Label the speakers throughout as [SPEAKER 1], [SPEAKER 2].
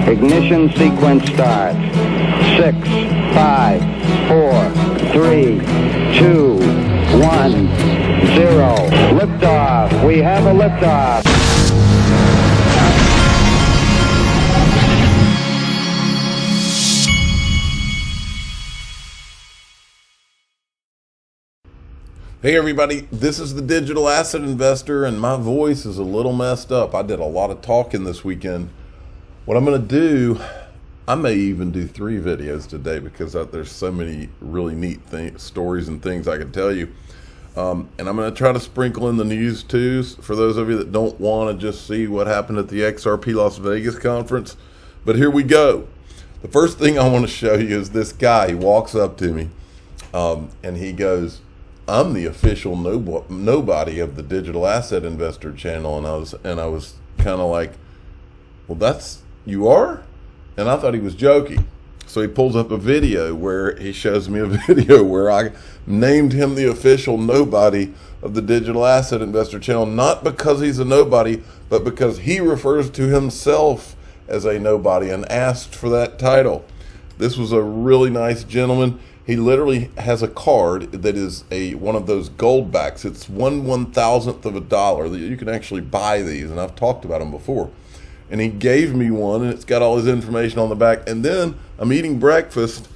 [SPEAKER 1] Ignition sequence starts. 6, 5, 4, 3, 2, 1, 0. Liftoff. We have a liftoff.
[SPEAKER 2] Hey everybody, this is the Digital Asset Investor, and my voice is a little messed up. I did a lot of talking this weekend. What I'm going to do, I may even do 3 videos today because there's so many really neat stories and things I can tell you. And I'm going to try to sprinkle in the news too, for those of you that don't want to just see what happened at the XRP Las Vegas conference. But here we go. The first thing I want to show you is this guy. He walks up to me and he goes, "I'm the official nobody of the Digital Asset Investor channel," and I was kind of like, "Well, you are?" And I thought he was joking. So he pulls up a video where he shows me a video where I named him the official nobody of the Digital Asset Investor channel, not because he's a nobody, but because he refers to himself as a nobody and asked for that title. This was a really nice gentleman. He literally has a card that is one of those gold backs. It's 1/1000th of a dollar. You can actually buy these, and I've talked about them before. And he gave me one, and it's got all his information on the back. And then I'm eating breakfast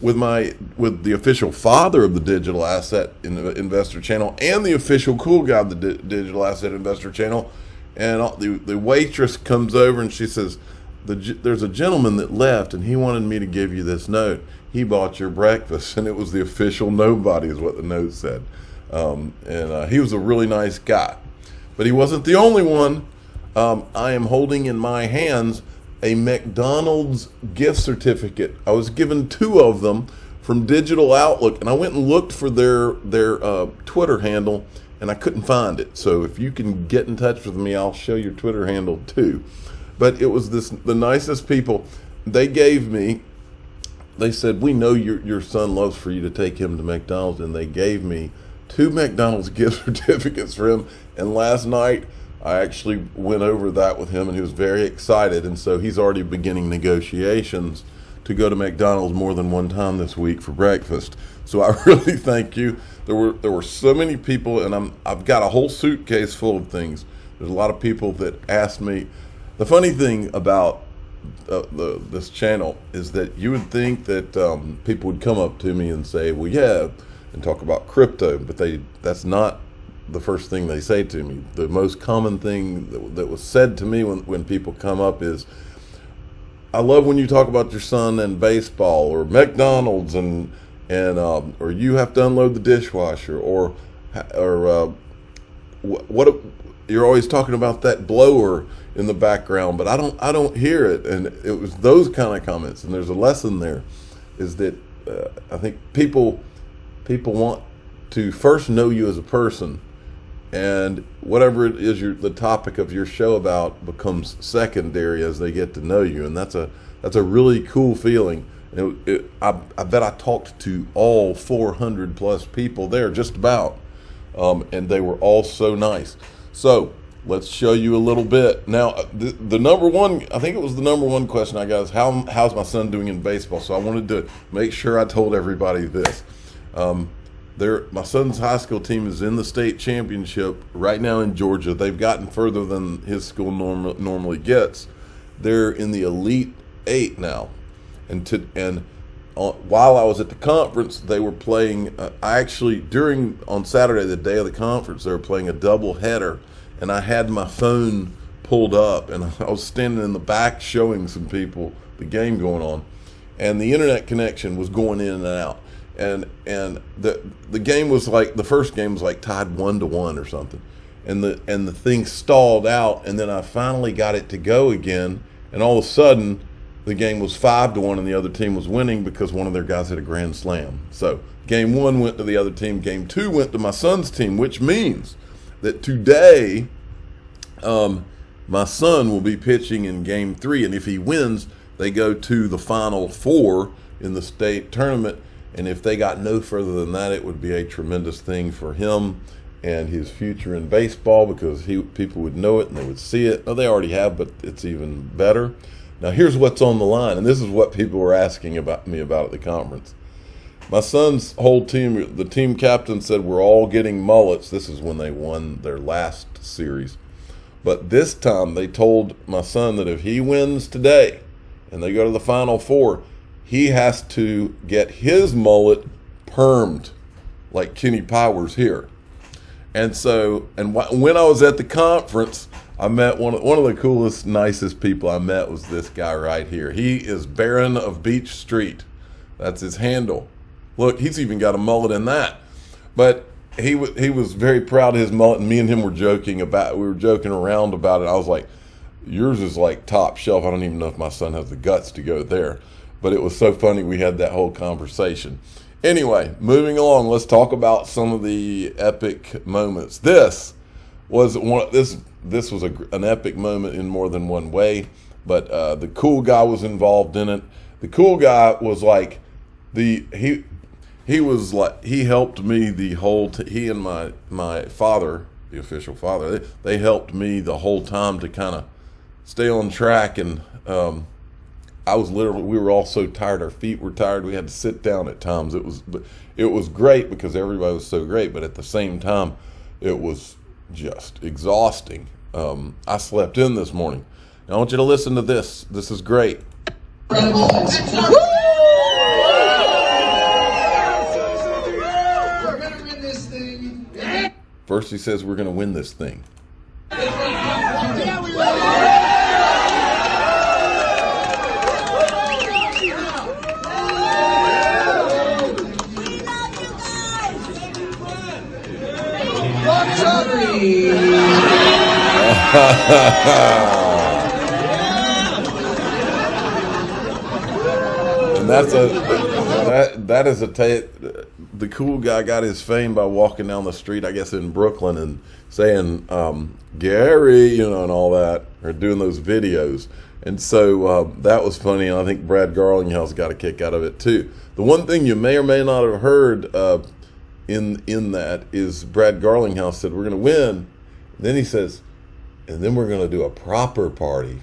[SPEAKER 2] with the official father of the Digital Asset Investor channel and the official cool guy of the Digital Asset Investor channel. And the waitress comes over and she says, "There's a gentleman that left, and he wanted me to give you this note. He bought your breakfast," and it was the official nobody is what the note said. He was a really nice guy, but he wasn't the only one. I am holding in my hands a McDonald's gift certificate. I was given 2 of them from Digital Outlook, and I went and looked for their Twitter handle, and I couldn't find it. So if you can get in touch with me, I'll show your Twitter handle too. But it was the nicest people. They said, "We know your son loves for you to take him to McDonald's," and they gave me 2 McDonald's gift certificates for him. And last night, I actually went over that with him, and he was very excited. And so he's already beginning negotiations to go to McDonald's more than one time this week for breakfast. So I really thank you. There were so many people, and I've got a whole suitcase full of things. There's a lot of people that asked me. The funny thing about this channel is that you would think that people would come up to me and say, "Well, yeah," and talk about crypto, but that's not the first thing they say to me. The most common thing that was said to me when people come up is, "I love when you talk about your son and baseball or McDonald's and or you have to unload the dishwasher or what you're always talking about that blower in the background, but I don't hear it." And it was those kind of comments. And there's a lesson there, is that I think people want to first know you as a person, and whatever it is the topic of your show about becomes secondary as they get to know you. And that's a really cool feeling. I bet I talked to all 400 plus people there, just about, and they were all so nice. So let's show you a little bit. Now, the number one, I think it was the number one question I got is, how's my son doing in baseball? So I wanted to make sure I told everybody this. My son's high school team is in the state championship right now in Georgia. They've gotten further than his school normally gets. They're in the Elite 8 now. While I was at the conference, they were playing, on Saturday, the day of the conference, they were playing a double header, and I had my phone pulled up, and I was standing in the back showing some people the game going on, and the internet connection was going in and out, and the game was like, the first game was like tied 1-1 or something, and the thing stalled out, and then I finally got it to go again, and all of a sudden the game was 5-1 and the other team was winning because one of their guys hit a grand slam. So game 1 went to the other team, game 2 went to my son's team, which means that today my son will be pitching in game 3, and if he wins, they go to the Final Four in the state tournament, and if they got no further than that, it would be a tremendous thing for him and his future in baseball, because people would know it and they would see it. Oh, they already have, but it's even better. Now here's what's on the line, and this is what people were asking about me about at the conference. My son's whole team, the team captain said we're all getting mullets. This is when they won their last series. But this time they told my son that if he wins today and they go to the Final Four, he has to get his mullet permed like Kenny Powers here. And so, and when I was at the conference, I met one of the coolest, nicest people I met was this guy right here. He is Baron of Beach Street. That's his handle. Look, he's even got a mullet in that. But he was very proud of his mullet, and me and him were joking around about it. I was like, yours is like top shelf. I don't even know if my son has the guts to go there. But it was so funny we had that whole conversation. Anyway, moving along, let's talk about some of the epic moments. This was an epic moment in more than one way, but the cool guy was involved in it. The cool guy was like he helped me the whole he and my father, the official father, they helped me the whole time to kind of stay on track. And we were all so tired, our feet were tired, we had to sit down at times. It was great because everybody was so great, but at the same time it was just exhausting. I slept in this morning. Now I want you to listen to this. This is great. First he says we're going to win this thing. And the cool guy got his fame by walking down the street, I guess in Brooklyn, and saying Gary, and all that, or doing those videos. And so that was funny, and I think Brad Garlinghouse got a kick out of it too. The one thing you may or may not have heard in that is Brad Garlinghouse said we're going to win. Then he says, and then we're going to do a proper party.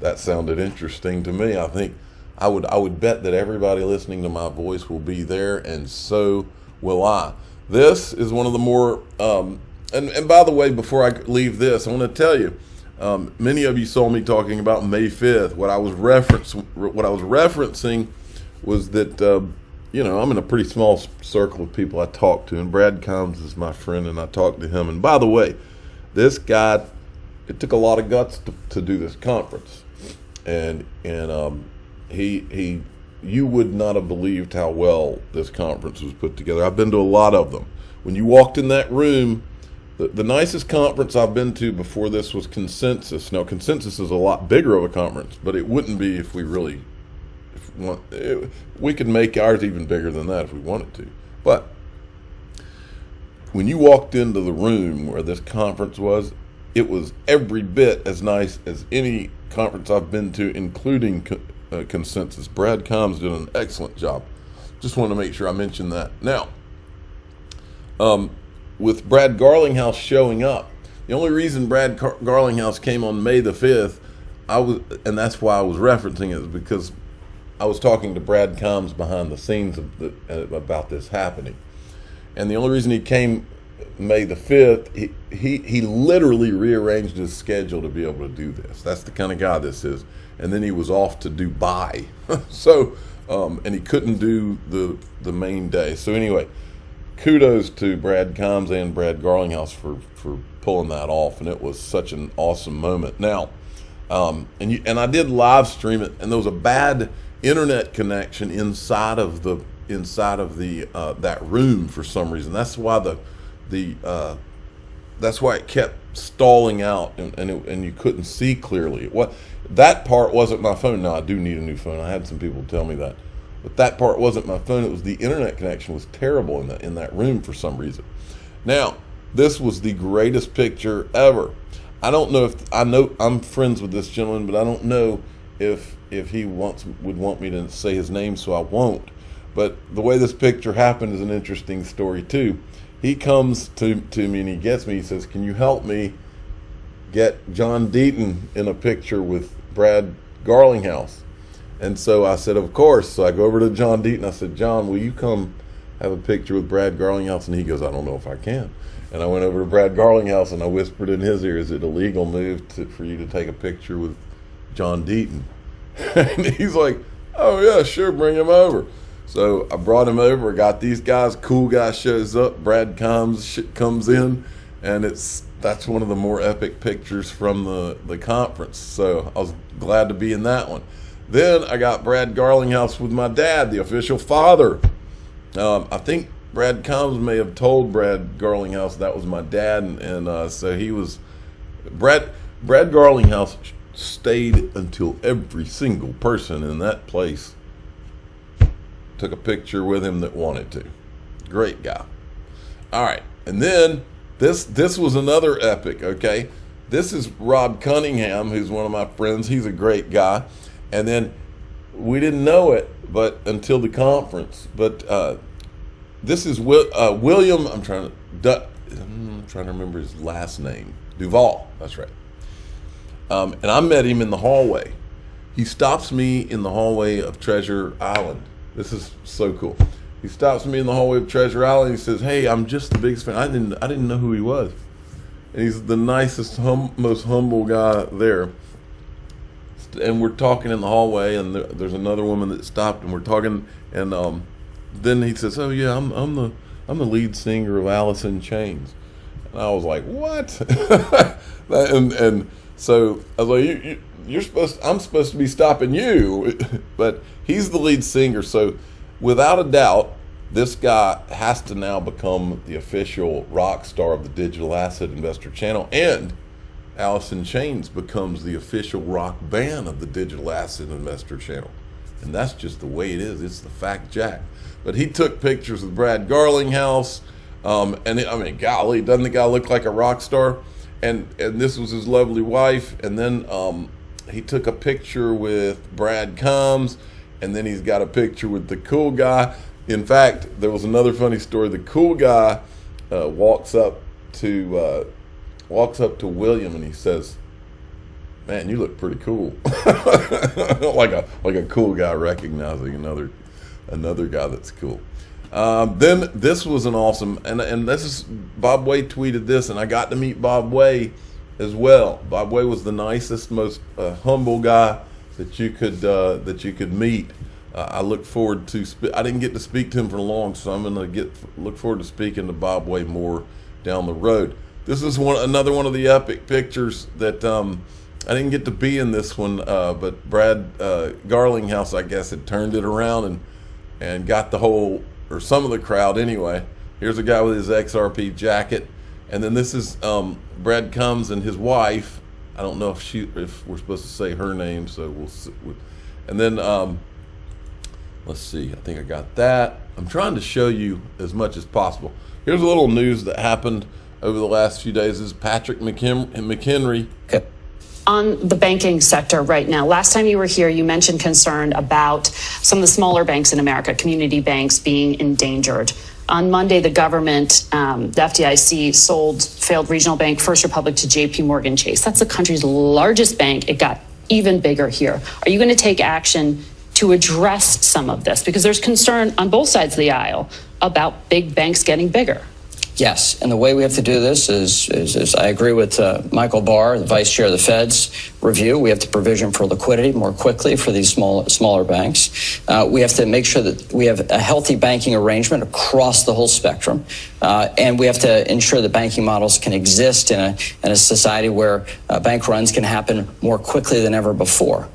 [SPEAKER 2] That sounded interesting to me. I think I would bet that everybody listening to my voice will be there, and so will I. This is one of the more and by the way, before I leave this, I want to tell you, many of you saw me talking about May 5th. What I was referencing was that I'm in a pretty small circle of people I talk to, and Brad Combs is my friend, and I talk to him. And by the way, this guy, it took a lot of guts to do this conference, and you would not have believed how well this conference was put together. I've been to a lot of them. When you walked in that room, the nicest conference I've been to before this was Consensus. Now, Consensus is a lot bigger of a conference, but it wouldn't be if we really we could make ours even bigger than that if we wanted to. But when you walked into the room where this conference was, it was every bit as nice as any conference I've been to, including Consensus. Brad Combs did an excellent job. Just want to make sure I mention that. Now, with Brad Garlinghouse showing up, the only reason Brad Garlinghouse came on May the 5th, and that's why I was referencing it, is because I was talking to Brad Combs behind the scenes about this happening. And the only reason he came May the 5th, he literally rearranged his schedule to be able to do this. That's the kind of guy this is. And then he was off to Dubai. So, and he couldn't do the main day. So anyway, kudos to Brad Combs and Brad Garlinghouse for pulling that off. And it was such an awesome moment. Now, and I did live stream it, and there was a bad internet connection inside of the that room for some reason. That's why that's why it kept stalling out, and you couldn't see clearly. That part wasn't my phone. Now I do need a new phone. I had some people tell me that, but that part wasn't my phone. It was the internet connection was terrible in that room for some reason. Now, this was the greatest picture ever. I know I'm friends with this gentleman, but I don't know if he would want me to say his name, so I won't. But the way this picture happened is an interesting story too. He comes to me and he gets me. He says, "Can you help me get John Deaton in a picture with Brad Garlinghouse. And so I said, of course. So I go over to John Deaton. I said, John, will you come have a picture with Brad Garlinghouse? And he goes, I don't know if I can. And I went over to Brad Garlinghouse and I whispered in his ear, is it a legal move for you to take a picture with John Deaton? And he's like, oh yeah, sure, bring him over. So I brought him over, got these guys, cool guy shows up, Brad comes in, and that's one of the more epic pictures from the conference. So I was glad to be in that one. Then I got Brad Garlinghouse with my dad, the official father. I think Brad Combs may have told Brad Garlinghouse that was my dad, and so he was Brad Garlinghouse stayed until every single person in that place took a picture with him that wanted to. Great guy. All right, and then this was another epic. Okay, this is Rob Cunningham, who's one of my friends. He's a great guy, and then we didn't know it, but until the conference. But this is William. I'm trying to remember his last name. Duval. That's right. And I met him in the hallway. He stops me in the hallway of Treasure Island. This is so cool. He stops me in the hallway of Treasure Island. He says, "Hey, I'm just the biggest fan." I didn't know who he was, and he's the nicest, most humble guy there. And we're talking in the hallway, and there's another woman that stopped, and we're talking, and then he says, "Oh yeah, I'm the lead singer of Alice in Chains," and I was like, "What?" and so I was like, I'm supposed to be stopping you, but he's the lead singer. So without a doubt, this guy has to now become the official rock star of the Digital Asset Investor channel, and Alice in Chains becomes the official rock band of the Digital Asset Investor channel. And that's just the way it is. It's the fact jack. But he took pictures with Brad Garlinghouse, golly, doesn't the guy look like a rock star? And this was his lovely wife. And then he took a picture with Brad Combs, and then he's got a picture with the cool guy. In fact, there was another funny story. The cool guy walks up to William, and he says, "Man, you look pretty cool." like a cool guy recognizing another guy that's cool. Then this was an awesome, and this is Bob Way tweeted this, and I got to meet Bob Way as well. Bob Way was the nicest, most humble guy that you could meet. I look forward to. I didn't get to speak to him for long, so I'm gonna look forward to speaking to Bob Way more down the road. This is another one of the epic pictures that I didn't get to be in this one, but Brad Garlinghouse, I guess, had turned it around and got the whole, or some of the crowd anyway. Here's a guy with his XRP jacket, and then this is Brad Combs and his wife. I don't know if we're supposed to say her name, so we'll. And then let's see. I think I got that. I'm trying to show you as much as possible. Here's a little news that happened over the last few days. This is Patrick McHenry.
[SPEAKER 3] Okay. On the banking sector right now, last time you were here, you mentioned concern about some of the smaller banks in America, community banks, being endangered. On Monday, the government, the FDIC, sold failed regional bank First Republic to JP Morgan Chase. That's the country's largest bank. It got even bigger here. Are you going to take action to address some of this? Because there's concern on both sides of the aisle about big banks getting bigger.
[SPEAKER 4] Yes, and the way we have to do this is I agree with Michael Barr, the vice chair of the Fed's review. We have to provision for liquidity more quickly for these smaller banks. We have to make sure that we have a healthy banking arrangement across the whole spectrum, and we have to ensure that banking models can exist in a society where bank runs can happen more quickly than ever before.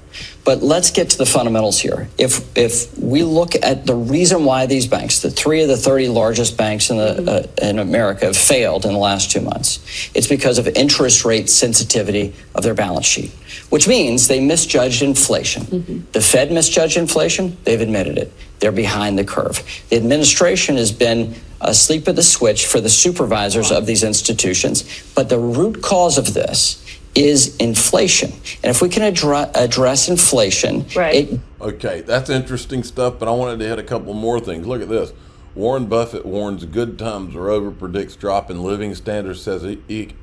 [SPEAKER 4] But let's get to the fundamentals here. If we look at the reason why these banks, the 3 of the 30 largest banks in America, have failed in the last 2 months, it's because of interest rate sensitivity of their balance sheet, which means they misjudged inflation. Mm-hmm. The Fed misjudged inflation. They've admitted it. They're behind the curve. The administration has been asleep at the switch for the supervisors of these institutions. But the root cause of this is inflation. And if we can address inflation,
[SPEAKER 3] right.
[SPEAKER 2] Okay, that's interesting stuff, but I wanted to hit a couple more things. Look at this. Warren Buffett warns good times are over, predicts drop in living standards, says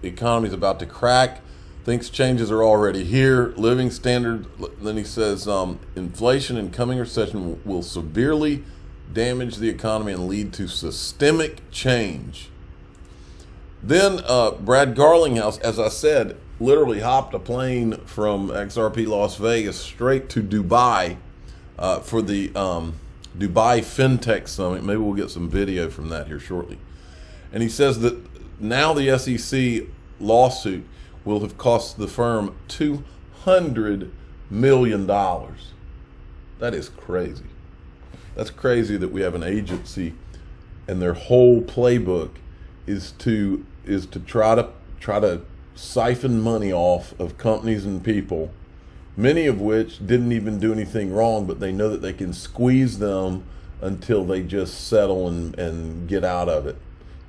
[SPEAKER 2] economy is about to crack. Thinks changes are already here. Living standard. Then he says inflation and coming recession will severely damage the economy and lead to systemic change. Then Brad Garlinghouse, as I said, literally hopped a plane from XRP Las Vegas straight to Dubai for the Dubai FinTech Summit. Maybe we'll get some video from that here shortly. And he says that now the SEC lawsuit will have cost the firm $200 million. That is crazy. That's crazy that we have an agency and their whole playbook is to try to siphon money off of companies and people, many of which didn't even do anything wrong, but they know that they can squeeze them until they just settle and get out of it.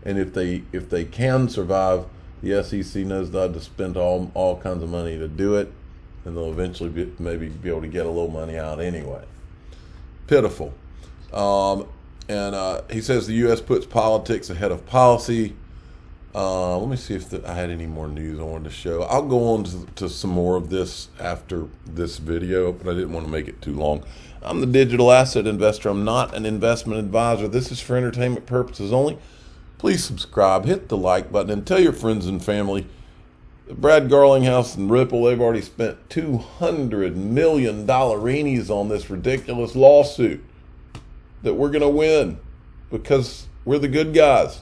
[SPEAKER 2] And if they can survive, the SEC knows they have to spend all kinds of money to do it, and they'll eventually maybe be able to get a little money out anyway. Pitiful. And he says the U.S. puts politics ahead of policy. Let me see if I had any more news I wanted to show. I'll go on to some more of this after this video, but I didn't want to make it too long. I'm the digital asset investor. I'm not an investment advisor. This is for entertainment purposes only. Please subscribe, hit the like button, and tell your friends and family. Brad Garlinghouse and Ripple, they've already spent $200 million on this ridiculous lawsuit that we're going to win because we're the good guys.